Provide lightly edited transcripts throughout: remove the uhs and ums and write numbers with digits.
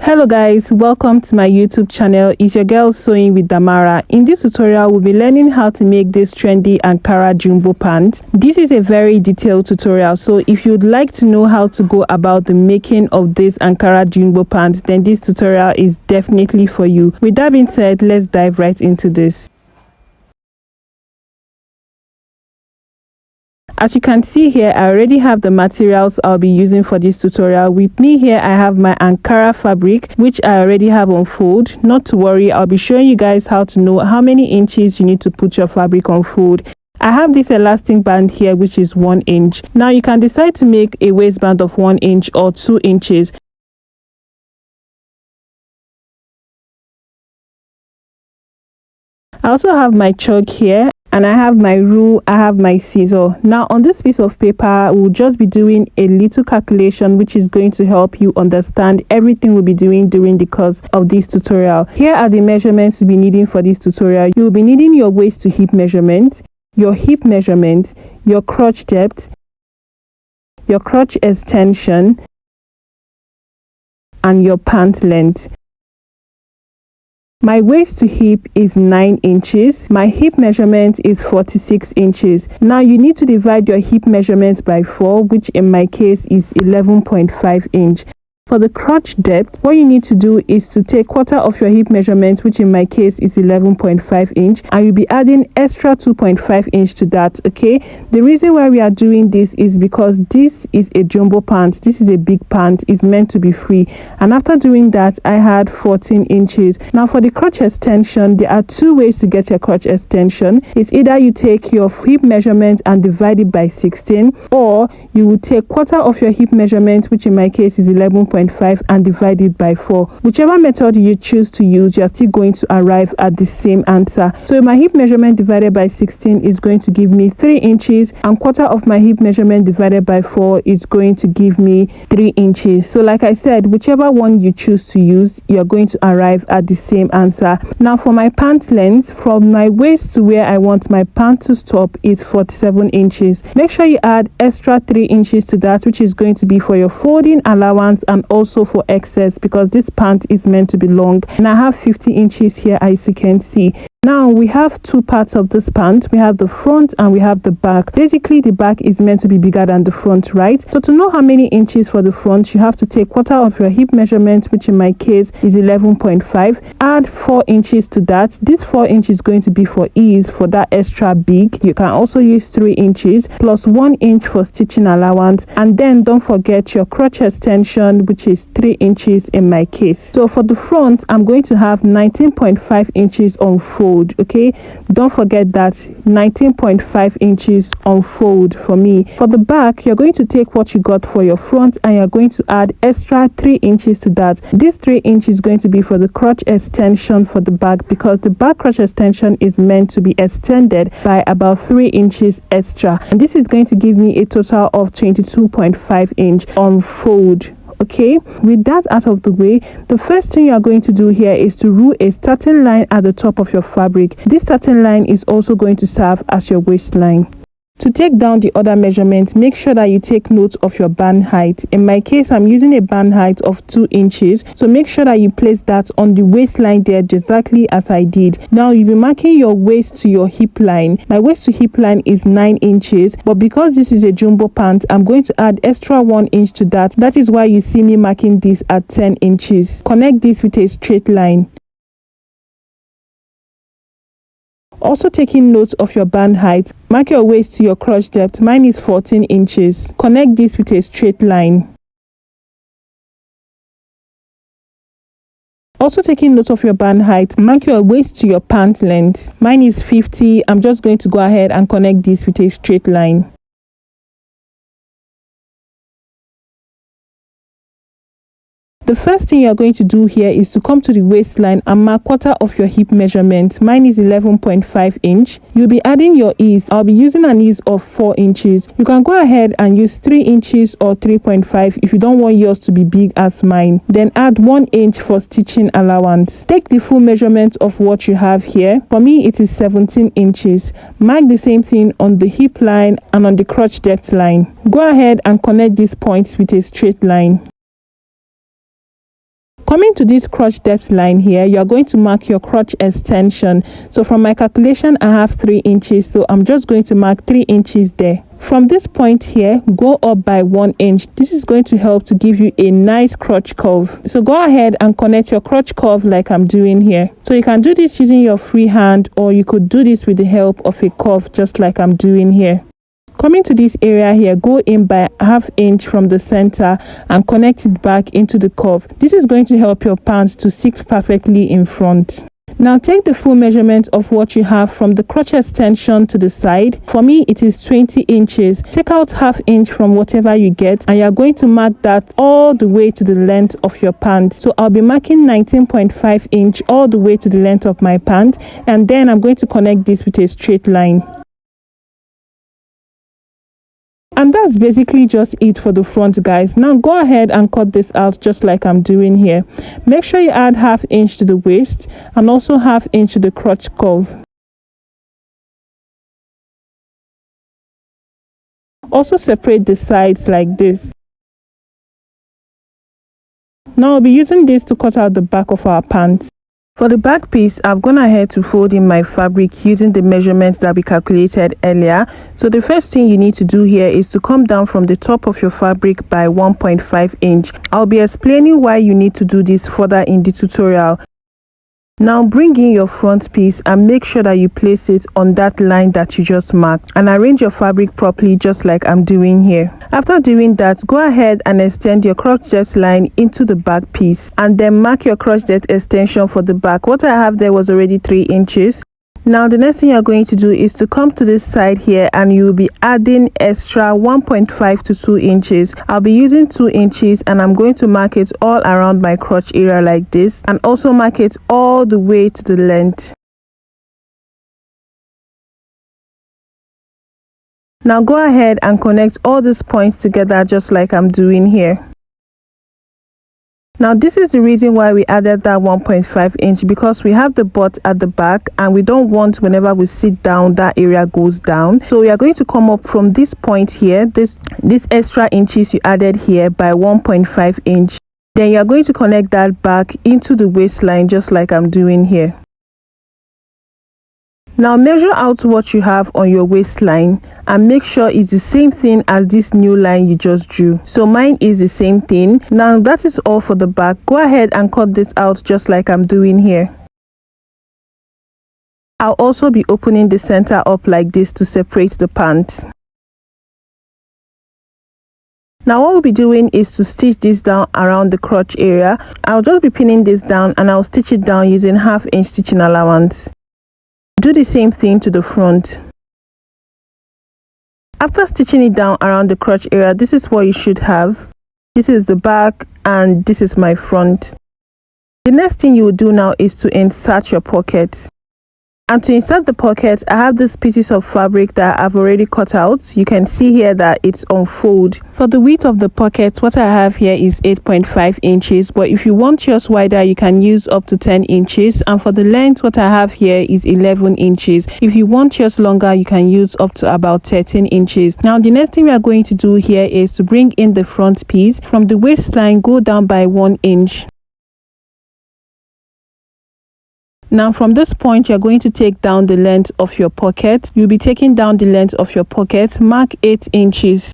Hello guys, welcome to my YouTube channel. It's your girl Sewing with Damara. In this tutorial, we'll be learning how to make this trendy Ankara jumbo pant. This is a very detailed tutorial, so if you'd like to know how to go about the making of this Ankara jumbo pant, then this tutorial is definitely for you. With that being said, let's dive right into this. As you can see here, I already have the materials I'll be using for this tutorial. With me here, I have my Ankara fabric, which I already have on fold. Not to worry, I'll be showing you guys how to know how many inches you need to put your fabric on fold. I have this elastic band here, which is 1 inch. Now you can decide to make a waistband of 1 inch or 2 inches. I also have my chalk here. And I have my rule, I have my scissor. Now on this piece of paper, we'll just be doing a little calculation which is going to help you understand everything we'll be doing during the course of this tutorial. Here are the measurements you'll be needing for this tutorial. You'll be needing your waist to hip measurement, your hip measurement, your crotch depth, your crotch extension, and your pant length. My waist to hip is 9 inches. My hip measurement is 46 inches. Now you need to divide your hip measurement by 4, which in my case is 11.5 inch. For the crotch depth, what you need to do is to take quarter of your hip measurement, which in my case is 11.5 inch, and you'll be adding extra 2.5 inch to that. Okay, the reason why we are doing this is because this is a jumbo pant. This is a big pant. It's meant to be free, and after doing that I had 14 inches. Now for the crotch extension, there are 2 ways to get your crotch extension. It's either you take your hip measurement and divide it by 16, or you will take quarter of your hip measurement, which in my case is 11.5, and divide it by 4. Whichever method you choose to use, you're still going to arrive at the same answer. So my hip measurement divided by 16 is going to give me 3 inches, and quarter of my hip measurement divided by 4 is going to give me 3 inches. So like I said, whichever one you choose to use, you're going to arrive at the same answer. Now for my pant length, from my waist to where I want my pant to stop is 47 inches. Make sure you add extra 3 inches to that, which is going to be for your folding allowance and also for excess, because this pant is meant to be long, and I have 50 inches here, as you can see. Now we have 2 parts of this pant. We have the front and we have the back. Basically the back is meant to be bigger than the front, right? So to know how many inches for the front, you have to take quarter of your hip measurement, which in my case is 11.5, add 4 inches to that. This 4 inches is going to be for ease, for that extra big. You can also use 3 inches plus 1 inch for stitching allowance, and then don't forget your crotch extension, which is 3 inches in my case. So for the front, I'm going to have 19.5 inches on fold. Okay, don't forget that, 19.5 inches on fold for me. For the back, you're going to take what you got for your front and you're going to add extra 3 inches to that. This 3 inches is going to be for the crotch extension for the back, because the back crotch extension is meant to be extended by about 3 inches extra, and this is going to give me a total of 22.5 inch on fold. Okay, with that out of the way, the first thing you are going to do here is to rule a starting line at the top of your fabric. This starting line is also going to serve as your waistline. To take down the other measurements, make sure that you take note of your band height. In my case, I'm using a band height of 2 inches. So make sure that you place that on the waistline there, exactly as I did. Now you'll be marking your waist to your hip line. My waist to hip line is 9 inches. But because this is a jumbo pant, I'm going to add extra 1 inch to that. That is why you see me marking this at 10 inches. Connect this with a straight line. Also taking note of your band height, mark your waist to your crotch depth. Mine is 14 inches. Connect this with a straight line. Also taking note of your band height, mark your waist to your pant length. Mine is 50. I'm just going to go ahead and connect this with a straight line. The first thing you're going to do here is to come to the waistline and mark quarter of your hip measurement. Mine is 11.5 inch. You'll be adding your ease. I'll be using an ease of 4 inches. You can go ahead and use 3 inches or 3.5 if you don't want yours to be big as mine. Then add 1 inch for stitching allowance. Take the full measurement of what you have here. For me, it is 17 inches. Mark the same thing on the hip line and on the crotch depth line. Go ahead and connect these points with a straight line. Coming to this crotch depth line here, you are going to mark your crotch extension. So from my calculation, I have 3 inches. So I'm just going to mark 3 inches there. From this point here, go up by 1 inch. This is going to help to give you a nice crotch curve. So go ahead and connect your crotch curve like I'm doing here. So you can do this using your free hand, or you could do this with the help of a curve just like I'm doing here. Coming to this area here, go in by ½ inch from the center and connect it back into the curve. This is going to help your pants to sit perfectly in front. Now take the full measurement of what you have from the crotch extension to the side. For me, it is 20 inches. Take out ½ inch from whatever you get, and you're going to mark that all the way to the length of your pant. So I'll be marking 19.5 inch all the way to the length of my pant, and then I'm going to connect this with a straight line. And that's basically just it for the front, guys. Now go ahead and cut this out just like I'm doing here. Make sure you add ½ inch to the waist and also ½ inch to the crotch curve. Also separate the sides like this. Now I'll be using this to cut out the back of our pants. For the back piece, I've gone ahead to fold in my fabric using the measurements that we calculated earlier. So the first thing you need to do here is to come down from the top of your fabric by 1.5 inch. I'll be explaining why you need to do this further in the tutorial. Now bring in your front piece and make sure that you place it on that line that you just marked, and arrange your fabric properly just like I'm doing here. After doing that, go ahead and extend your crotch depth line into the back piece, and then mark your crotch depth extension for the back. What I have there was already 3 inches. Now the next thing you're going to do is to come to this side here, and you'll be adding extra 1.5 to 2 inches. I'll be using 2 inches, and I'm going to mark it all around my crotch area like this, and also mark it all the way to the length. Now go ahead and connect all these points together just like I'm doing here. Now this is the reason why we added that 1.5 inch, because we have the butt at the back and we don't want whenever we sit down that area goes down. So we are going to come up from this point here, this extra inches you added here by 1.5 inch. Then you are going to connect that back into the waistline just like I'm doing here. Now measure out what you have on your waistline and make sure it's the same thing as this new line you just drew. So mine is the same thing. Now that is all for the back. Go ahead and cut this out just like I'm doing here. I'll also be opening the center up like this to separate the pants. Now what we'll be doing is to stitch this down around the crotch area. I'll just be pinning this down and I'll stitch it down using ½ inch stitching allowance. Do the same thing to the front. After stitching it down around the crotch area, this is what you should have. This is the back and this is my front. The next thing you will do now is to insert your pockets. And to insert the pockets, I have these pieces of fabric that I've already cut out. You can see here that it's on fold. For the width of the pockets, what I have here is 8.5 inches. But if you want yours wider, you can use up to 10 inches. And for the length, what I have here is 11 inches. If you want yours longer, you can use up to about 13 inches. Now, the next thing we are going to do here is to bring in the front piece. From the waistline, go down by 1 inch. Now from this point, you're going to take down the length of your pocket. You'll be taking down the length of your pocket. Mark 8 inches.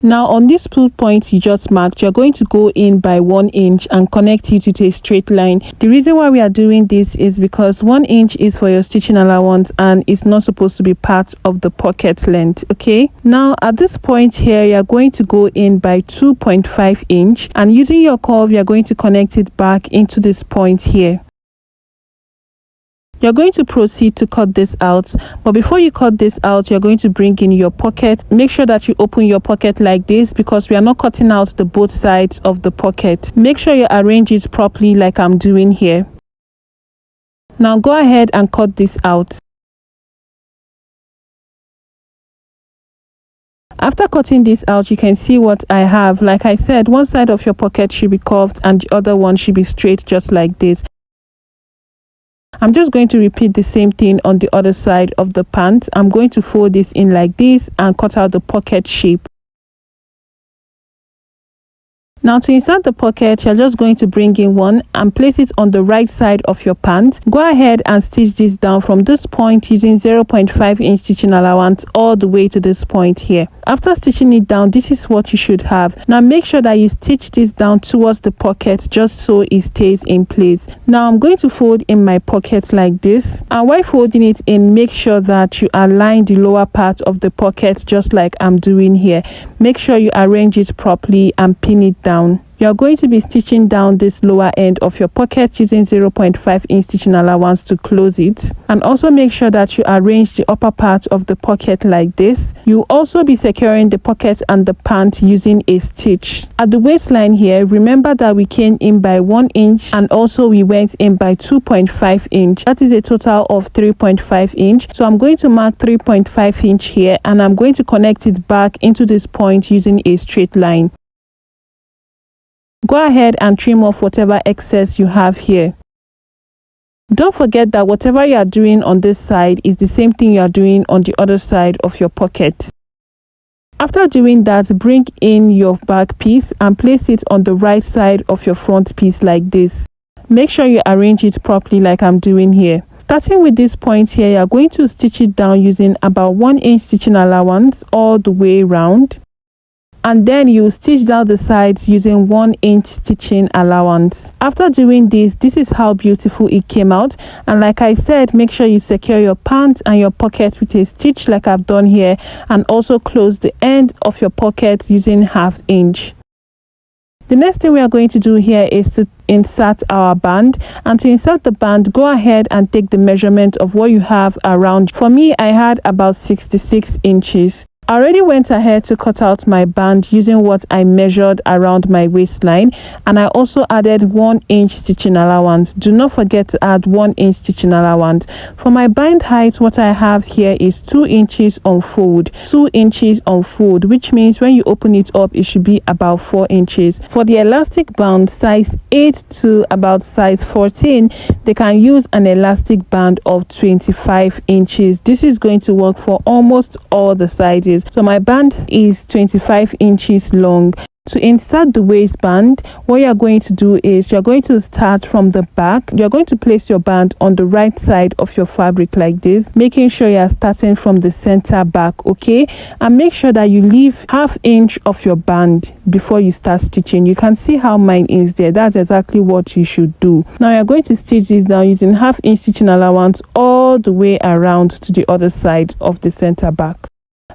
Now on this two points you just marked, you're going to go in by 1 inch and connect it to a straight line. The reason why we are doing this is because 1 inch is for your stitching allowance and it's not supposed to be part of the pocket length. Okay, now at this point here, you're going to go in by 2.5 inch, and using your curve, you're going to connect it back into this point here. You're going to proceed to cut this out, but before you cut this out, you're going to bring in your pocket. Make sure that you open your pocket like this, because we are not cutting out the both sides of the pocket. Make sure you arrange it properly like I'm doing here. Now go ahead and cut this out. After cutting this out, you can see what I have. Like I said, one side of your pocket should be curved and the other one should be straight, just like this. I'm just going to repeat the same thing on the other side of the pants. I'm going to fold this in like this and cut out the pocket shape. Now to insert the pocket, you're just going to bring in one and place it on the right side of your pant. Go ahead and stitch this down from this point using 0.5 inch stitching allowance all the way to this point here. After stitching it down, this is what you should have. Now make sure that you stitch this down towards the pocket just so it stays in place. Now I'm going to fold in my pocket like this, and while folding it in, make sure that you align the lower part of the pocket just like I'm doing here. Make sure you arrange it properly and pin it down. You are going to be stitching down this lower end of your pocket using 0.5 inch stitching allowance to close it, and also make sure that you arrange the upper part of the pocket like this. You will also be securing the pocket and the pant using a stitch. At the waistline here, remember that we came in by 1 inch and also we went in by 2.5 inch. That is a total of 3.5 inch. So I'm going to mark 3.5 inch here and I'm going to connect it back into this point using a straight line. Go ahead and trim off whatever excess you have here. Don't forget that whatever you are doing on this side is the same thing you are doing on the other side of your pocket. After doing that, bring in your back piece and place it on the right side of your front piece like this. Make sure you arrange it properly like I'm doing here. Starting with this point here, you are going to stitch it down using about 1 inch stitching allowance all the way around. And then you stitch down the sides using 1 inch stitching allowance. After doing this is how beautiful it came out. And like I said, make sure you secure your pant and your pocket with a stitch like I've done here, and also close the end of your pocket using 1/2 inch. The next thing we are going to do here is to insert our band, and to insert the band, go ahead and take the measurement of what you have around. For me, I had about 66 inches. I already went ahead to cut out my band using what I measured around my waistline, and I also added 1 inch stitching allowance. Do not forget to add 1 inch stitching allowance. For my band height, what I have here is 2 inches on fold, 2 inches on fold, which means when you open it up, it should be about 4 inches. For the elastic band, size 8 to about size 14, they can use an elastic band of 25 inches. This is going to work for almost all the sizes. So my band is 25 inches long. To insert the waistband, what you're going to do is you're going to start from the back. You're going to place your band on the right side of your fabric like this, making sure you're starting from the center back, okay? And make sure that you leave 1/2 inch of your band before you start stitching. You can see how mine is there. That's exactly what you should do. Now you're going to stitch this down using 1/2 inch stitching allowance all the way around to the other side of the center back.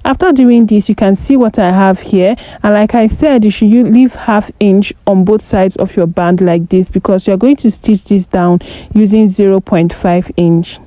After doing this, you can see what I have here, and like I said, you should leave 1/2 inch on both sides of your band like this, because you're going to stitch this down using 0.5 inch.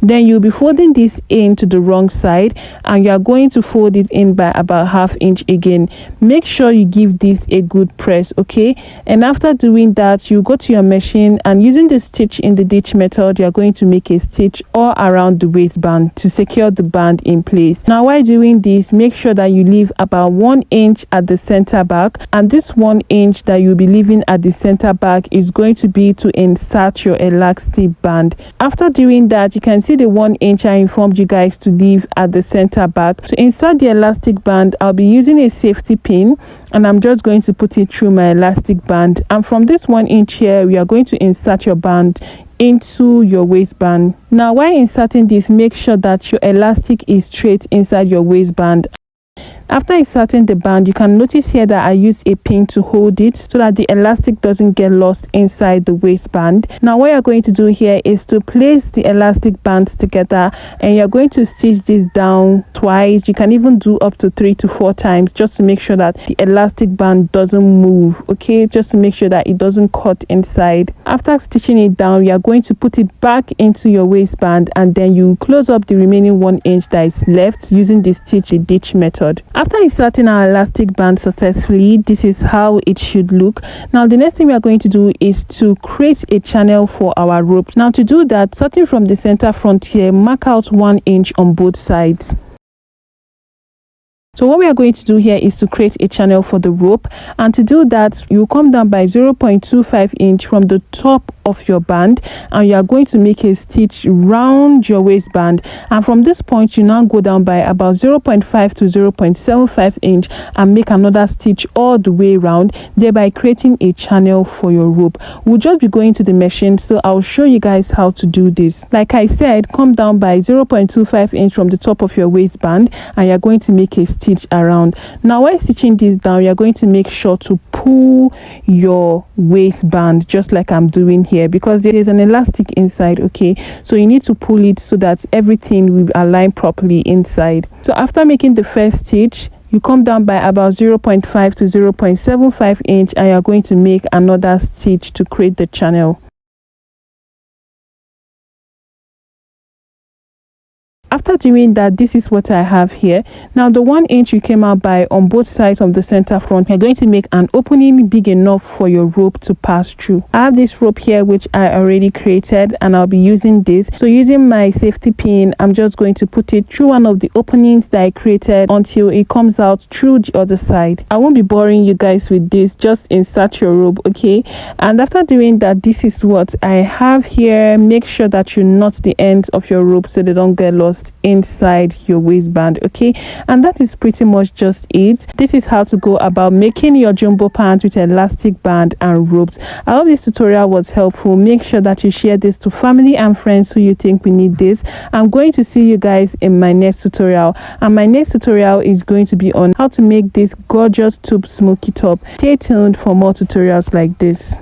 Then you'll be folding this in to the wrong side, and you're going to fold it in by about 1/2 inch again. Make sure you give this a good press, okay? And after doing that, you go to your machine, and using the stitch in the ditch method, you're going to make a stitch all around the waistband to secure the band in place. Now while doing this, make sure that you leave about 1 inch at the center back, and this 1 inch that you'll be leaving at the center back is going to be to insert your elastic band. After doing that, you can see the 1 inch I informed you guys to leave at the center back. To insert the elastic band, I'll be using a safety pin, and I'm just going to put it through my elastic band. And from this 1 inch here, we are going to insert your band into your waistband. Now while inserting this, make sure that your elastic is straight inside your waistband. After inserting the band, you can notice here that I used a pin to hold it so that the elastic doesn't get lost inside the waistband. Now what you're going to do here is to place the elastic bands together, and you're going to stitch this down twice. You can even do up to 3 to 4 times, just to make sure that the elastic band doesn't move, okay? Just to make sure that it doesn't cut inside. After stitching it down, you're going to put it back into your waistband, and then you close up the remaining 1 inch that is left using the stitch a ditch method. After inserting our elastic band successfully, this is how it should look. Now the next thing we are going to do is to create a channel for our rope. Now to do that, starting from the center front here, mark out 1 inch on both sides. So what we are going to do here is to create a channel for the rope, and to do that you come down by 0.25 inch from the top of your band, and you are going to make a stitch round your waistband, and from this point you now go down by about 0.5 to 0.75 inch and make another stitch all the way around, thereby creating a channel for your rope. We'll just be going to the machine, so I'll show you guys how to do this. Like I said, come down by 0.25 inch from the top of your waistband, and you're going to make a stitch around. Now while stitching this down, you're going to make sure to pull your waistband just like I'm doing here, because there is an elastic inside. Okay, so you need to pull it so that everything will align properly inside. So after making the first stitch, you come down by about 0.5 to 0.75 inch, and you're going to make another stitch to create the channel. After doing that, this is what I have here. Now the 1 inch you came out by on both sides of the center front, you're going to make an opening big enough for your rope to pass through. I have this rope here which I already created, and I'll be using this. So using my safety pin, I'm just going to put it through one of the openings that I created until it comes out through the other side. I won't be boring you guys with this, just insert your rope. Okay, and after doing that, this is what I have here. Make sure that you knot the ends of your rope so they don't get lost inside your waistband. Okay, and that is pretty much just it. This is how to go about making your jumbo pants with elastic band and ropes. I hope this tutorial was helpful. Make sure that you share this to family and friends who you think we need this. I'm going to see you guys in my next tutorial, and my next tutorial is going to be on how to make this gorgeous tube smoky top. Stay tuned for more tutorials like this.